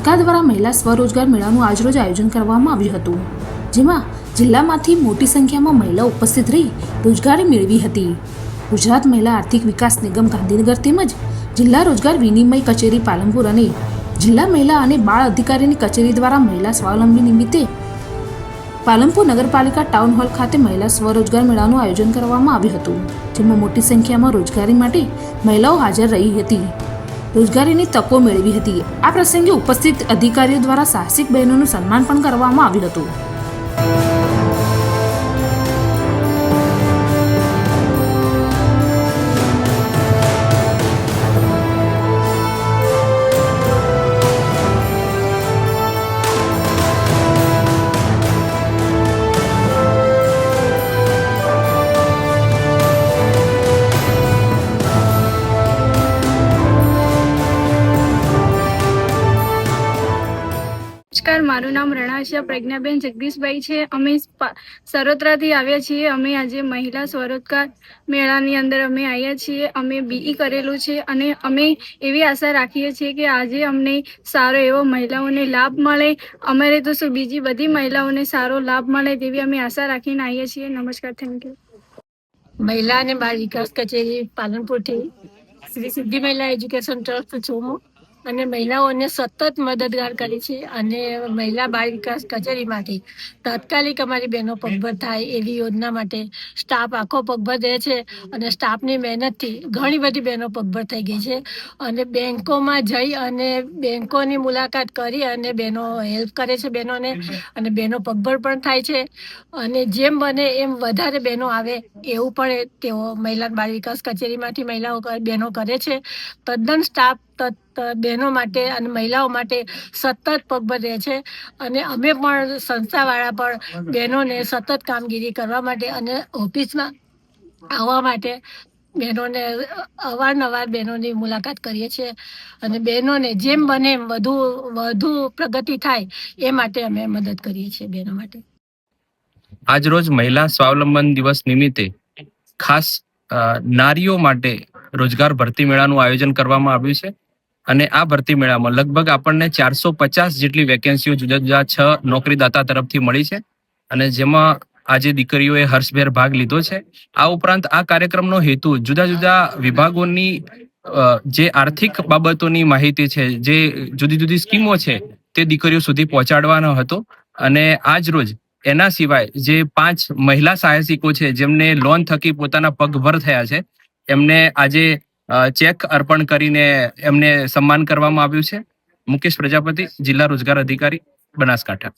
સરકાર દ્વારા મહિલા સ્વરોજગાર મેળાનું આજરોજ આયોજન કરવામાં આવ્યું હતું, જેમાં જિલ્લામાંથી મોટી સંખ્યામાં મહિલાઓ ઉપસ્થિત રહી રોજગારી મેળવી હતી. ગુજરાત મહિલા આર્થિક વિકાસ નિગમ ગાંધીનગર તેમજ જિલ્લા રોજગાર વિનિમય કચેરી પાલનપુર અને જિલ્લા મહિલા અને બાળ અધિકારીની કચેરી દ્વારા મહિલા સ્વાવલંબી નિમિત્તે પાલનપુર નગરપાલિકા ટાઉન હોલ ખાતે મહિલા સ્વરોજગાર મેળાનું આયોજન કરવામાં આવ્યું હતું, જેમાં મોટી સંખ્યામાં રોજગારી માટે મહિલાઓ હાજર રહી હતી, રોજગારીની તકો મેળવી હતી. આ પ્રસંગે ઉપસ્થિત અધિકારીઓ દ્વારા સાહસિક બહેનોનું સન્માન પણ કરવામાં આવ્યું હતું. નમસ્કાર, મારું નામ રણાશિયા પ્રજ્ઞાબેન જગદીશભાઈ છે. અમે સરોત્રાથી આવ્યા છીએ. અમે આજે મહિલા સ્વરોજગાર મેળાની અંદર અમે આવ્યા છીએ. અમે BE કરેલું છે અને અમે એવી આશા રાખીએ છીએ કે આજે અમને સારો એવો મહિલાઓને લાભ મળે. અમારે તો શું બીજી બધી મહિલાઓને સારો લાભ મળે તેવી અમે આશા રાખીને આવ્યા છીએ. નમસ્કાર, થેન્ક યુ. મહિલા અને બાળ વિકાસ કચેરી પાલનપુરથી શ્રી સિદ્ધિ મહિલા એજ્યુકેશન ટ્રસ્ટ છું અને મહિલાઓને સતત મદદગાર કરી છે. અને મહિલા બાળ વિકાસ કચેરીમાંથી તાત્કાલિક અમારી બહેનો પગભર થાય એવી યોજના માટે સ્ટાફ આખો પગભર રહે છે અને સ્ટાફની મહેનતથી ઘણી બધી બહેનો પગભર થઈ ગઈ છે. અને બેંકોમાં જઈ અને બેંકોની મુલાકાત કરી અને બહેનો હેલ્પ કરે છે બહેનોને, અને બહેનો પગભર પણ થાય છે. અને જેમ બને એમ વધારે બહેનો આવે એવું પણ તેઓ મહિલા બાળ વિકાસ કચેરીમાંથી બહેનો કરે છે. તદ્દન સ્ટાફ બહેનો માટે અને મહિલાઓ માટે સતત પગભર રહે છે. અને અમે પણ સંસ્થાવાળા પણ બહેનોને સતત કામગીરી કરવા માટે અને ઓફિસમાં આવવા માટે બહેનોને અવારનવાર બહેનોની મુલાકાત કરીએ છીએ. અને બહેનોને જેમ બને એમ વધુ પ્રગતિ થાય એ માટે અમે મદદ કરીએ છીએ બહેનો માટે. આજરોજ મહિલા સ્વાવલંબન દિવસ નિમિત્તે ખાસ નારીઓ માટે રોજગાર ભરતી મેળાનું આયોજન કરવામાં આવ્યું છે. અને આ ભરતી મેળામાં લગભગ આપણને 450 જેટલી વેકેન્સીઓ જુદા જુદા 6 નોકરીદાતા તરફથી મળી છે, અને જેમાં આજે દીકરીઓએ હર્ષભેર ભાગ લીધો છે. આ ઉપરાંત આ કાર્યક્રમનો હેતુ જુદા જુદા વિભાગોની જે આર્થિક બાબતોની માહિતી છે, જે જુદી જુદી સ્કીમો છે, તે દીકરીઓ સુધી પહોંચાડવાનો હતો. અને આજ રોજ એના સિવાય જે 5 મહિલા સાહસિકો છે જેમને લોન થકી પોતાના પગભર થયા છે, એમને આજે ચેક અર્પણ કરીને એમને સન્માન કરવામાં આવ્યું છે. મુકેશ પ્રજાપતિ, જિલ્લા રોજગાર અધિકારી, બનાસકાંઠા.